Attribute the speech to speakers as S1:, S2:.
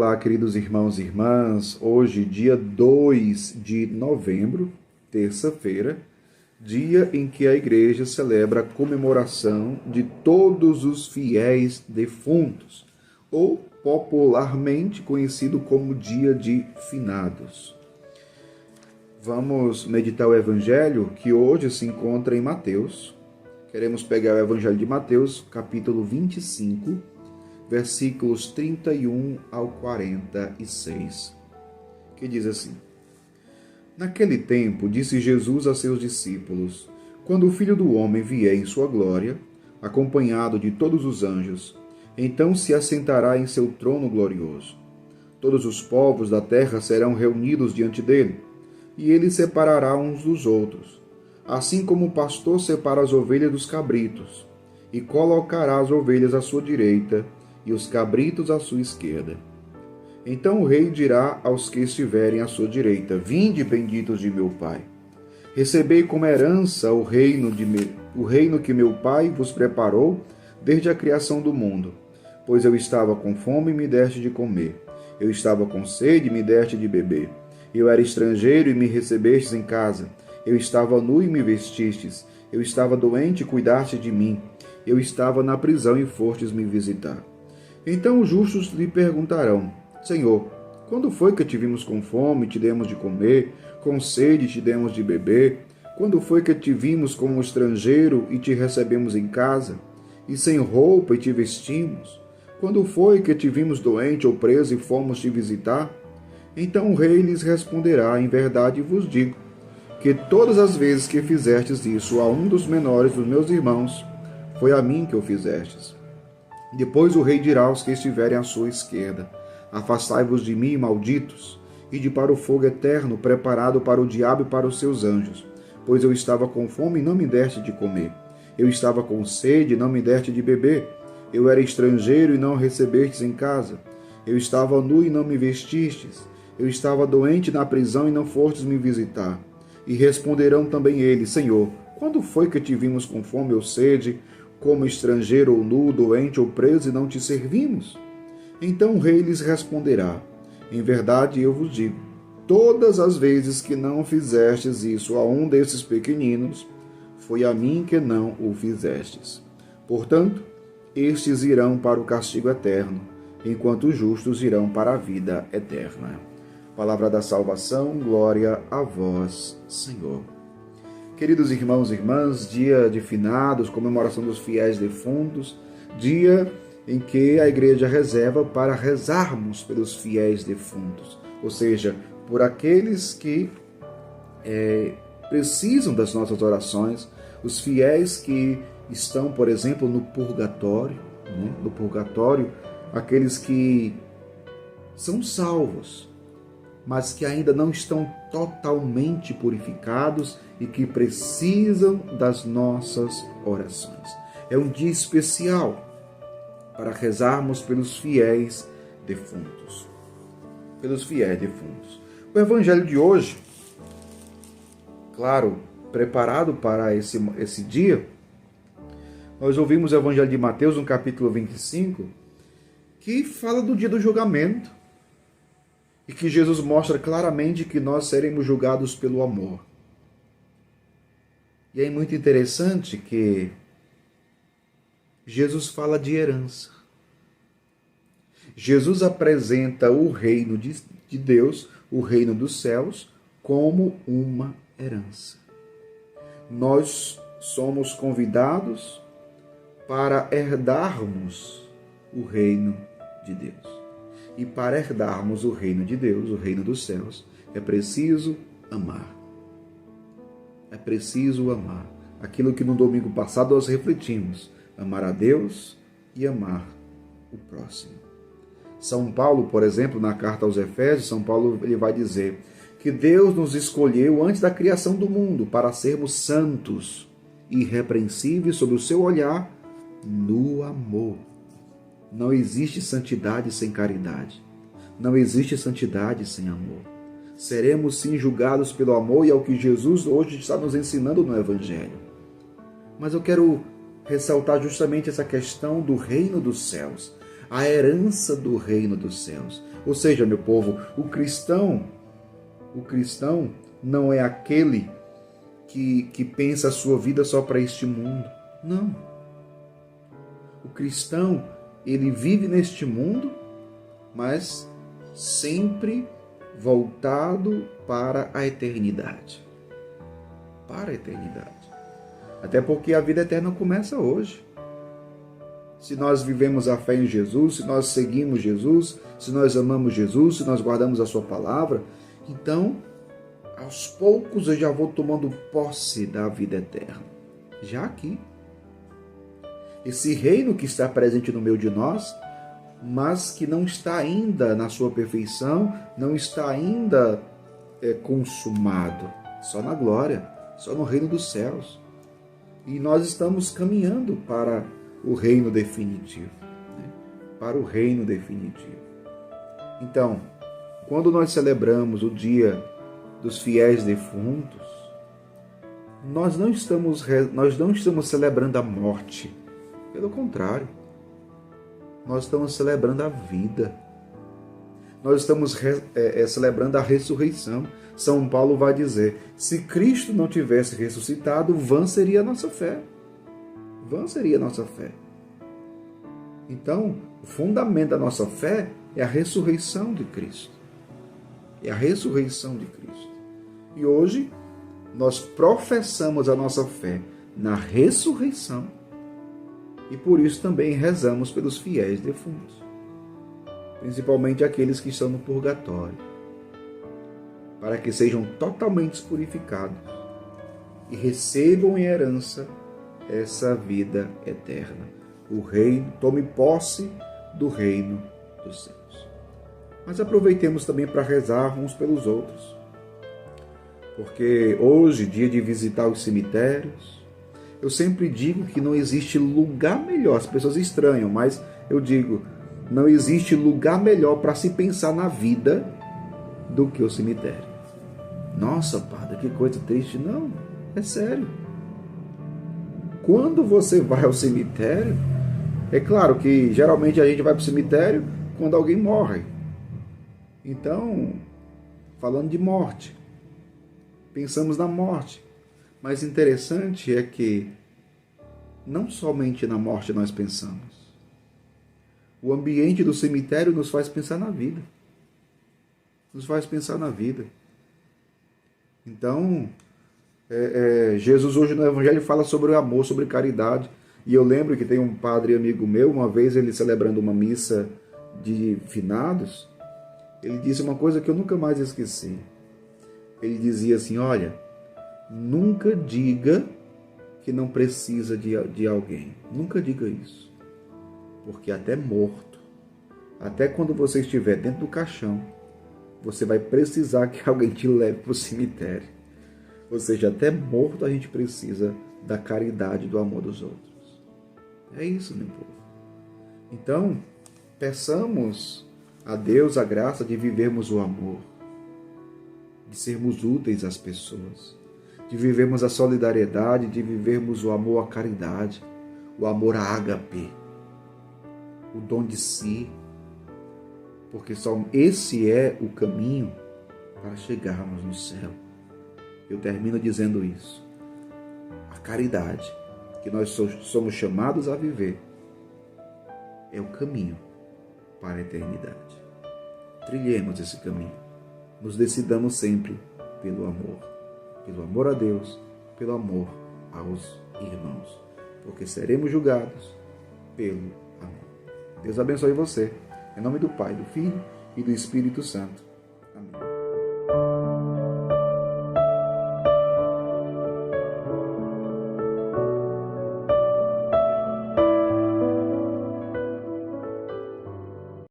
S1: Olá, queridos irmãos e irmãs. Hoje, dia 2 de novembro, terça-feira, dia em que a igreja celebra a comemoração de todos os fiéis defuntos, ou popularmente conhecido como dia de finados. Vamos meditar o evangelho que hoje se encontra em Mateus. Queremos pegar o evangelho de Mateus, capítulo 25, versículos 31 ao 46, que diz assim: Naquele tempo, disse Jesus a seus discípulos: Quando o Filho do Homem vier em sua glória, acompanhado de todos os anjos, então se assentará em seu trono glorioso. Todos os povos da terra serão reunidos diante dele, e ele separará uns dos outros, assim como o pastor separa as ovelhas dos cabritos, e colocará as ovelhas à sua direita e os cabritos à sua esquerda. Então o rei dirá aos que estiverem à sua direita: Vinde, benditos de meu Pai. Recebei como herança o reino que meu Pai vos preparou desde a criação do mundo. Pois eu estava com fome e me deste de comer. Eu estava com sede e me deste de beber. Eu era estrangeiro e me recebestes em casa. Eu estava nu e me vestistes. Eu estava doente e cuidaste de mim. Eu estava na prisão e fostes me visitar. Então os justos lhe perguntarão: Senhor, quando foi que te vimos com fome e te demos de comer, com sede e te demos de beber? Quando foi que te vimos como estrangeiro e te recebemos em casa, e sem roupa e te vestimos? Quando foi que te vimos doente ou preso e fomos te visitar? Então o rei lhes responderá: Em verdade vos digo, que todas as vezes que fizestes isso a um dos menores dos meus irmãos, foi a mim que o fizestes. Depois o rei dirá aos que estiverem à sua esquerda: Afastai-vos de mim, malditos, ide para o fogo eterno, preparado para o diabo e para os seus anjos. Pois eu estava com fome e não me deste de comer. Eu estava com sede e não me deste de beber. Eu era estrangeiro e não recebestes em casa. Eu estava nu e não me vestistes. Eu estava doente na prisão e não fostes me visitar. E responderão também eles: Senhor, quando foi que te vimos com fome ou sede, como estrangeiro ou nu, doente ou preso, e não te servimos? Então o rei lhes responderá: Em verdade eu vos digo, todas as vezes que não fizestes isso a um desses pequeninos, foi a mim que não o fizestes. Portanto, estes irão para o castigo eterno, enquanto os justos irão para a vida eterna. Palavra da salvação, glória a vós, Senhor. Queridos irmãos e irmãs, dia de finados, comemoração dos fiéis defuntos, dia em que a igreja reserva para rezarmos pelos fiéis defuntos, ou seja, por aqueles que precisam das nossas orações, os fiéis que estão, por exemplo, no purgatório, no purgatório, aqueles que são salvos, mas que ainda não estão totalmente purificados e que precisam das nossas orações. É um dia especial para rezarmos pelos fiéis defuntos. Pelos fiéis defuntos. O evangelho de hoje, claro, preparado para esse dia, nós ouvimos o evangelho de Mateus, no capítulo 25, que fala do dia do julgamento e que Jesus mostra claramente que nós seremos julgados pelo amor. E é muito interessante que Jesus fala de herança. Jesus apresenta o reino de Deus, o reino dos céus, como uma herança. Nós somos convidados para herdarmos o reino de Deus. E para herdarmos o reino de Deus, o reino dos céus, é preciso amar. É preciso amar. Aquilo que no domingo passado nós refletimos: amar a Deus e amar o próximo. São Paulo, por exemplo, na carta aos Efésios, São Paulo ele vai dizer que Deus nos escolheu antes da criação do mundo para sermos santos e irrepreensíveis sob o seu olhar no amor. Não existe santidade sem caridade. Não existe santidade sem amor. Seremos sim julgados pelo amor, e é o que Jesus hoje está nos ensinando no Evangelho. Mas eu quero ressaltar justamente essa questão do reino dos céus. a herança do reino dos céus. Ou seja, meu povo, o cristão não é aquele que pensa a sua vida só para este mundo. Não. O cristão, ele vive neste mundo, mas sempre voltado para a eternidade. Para a eternidade. Até porque a vida eterna começa hoje. Se nós vivemos a fé em Jesus, se nós seguimos Jesus, se nós amamos Jesus, se nós guardamos a sua palavra, então, aos poucos eu já vou tomando posse da vida eterna. Já aqui. Esse reino que está presente no meio de nós, mas que não está ainda na sua perfeição, não está ainda consumado. Só na glória, só no reino dos céus. E nós estamos caminhando para o reino definitivo. Para o reino definitivo. Então, quando nós celebramos o dia dos fiéis defuntos, nós não estamos celebrando a morte. Pelo contrário, nós estamos celebrando a vida. Nós estamos celebrando a ressurreição. São Paulo vai dizer, se Cristo não tivesse ressuscitado, vã seria a nossa fé. Vã seria a nossa fé. Então, o fundamento da nossa fé é a ressurreição de Cristo. É a ressurreição de Cristo. E hoje, nós professamos a nossa fé na ressurreição. E por isso também rezamos pelos fiéis defuntos. Principalmente aqueles que estão no purgatório. Para que sejam totalmente purificados e recebam em herança essa vida eterna. O reino, tome posse do reino dos céus. Mas aproveitemos também para rezar uns pelos outros. Porque hoje, dia de visitar os cemitérios, eu sempre digo que não existe lugar melhor. As pessoas estranham, mas eu digo, não existe lugar melhor para se pensar na vida do que o cemitério. Nossa, padre, que coisa triste. Não, é sério. Quando você vai ao cemitério, é claro que geralmente a gente vai para o cemitério quando alguém morre. Então, falando de morte, pensamos na morte. Mas interessante é que não somente na morte nós pensamos. O ambiente do cemitério nos faz pensar na vida. Nos faz pensar na vida. Então, Jesus hoje no Evangelho fala sobre o amor, sobre caridade. E eu lembro que tem um padre amigo meu, uma vez ele celebrando uma missa de finados, ele disse uma coisa que eu nunca mais esqueci. Ele dizia assim, olha, nunca diga que não precisa de alguém. Nunca diga isso. Porque até morto, até quando você estiver dentro do caixão, você vai precisar que alguém te leve para o cemitério. Ou seja, até morto a gente precisa da caridade, do amor dos outros. É isso, meu povo. Então, peçamos a Deus a graça de vivermos o amor, de sermos úteis às pessoas, de vivermos a solidariedade, de vivermos o amor à caridade, o amor à ágape, o dom de si, porque só esse é o caminho para chegarmos no céu. Eu termino dizendo isso. A caridade que nós somos chamados a viver é o caminho para a eternidade. Trilhemos esse caminho. Nos decidamos sempre pelo amor a Deus, pelo amor aos irmãos, porque seremos julgados pelo amor. Deus abençoe você. Em nome do Pai, do Filho e do Espírito Santo. Amém.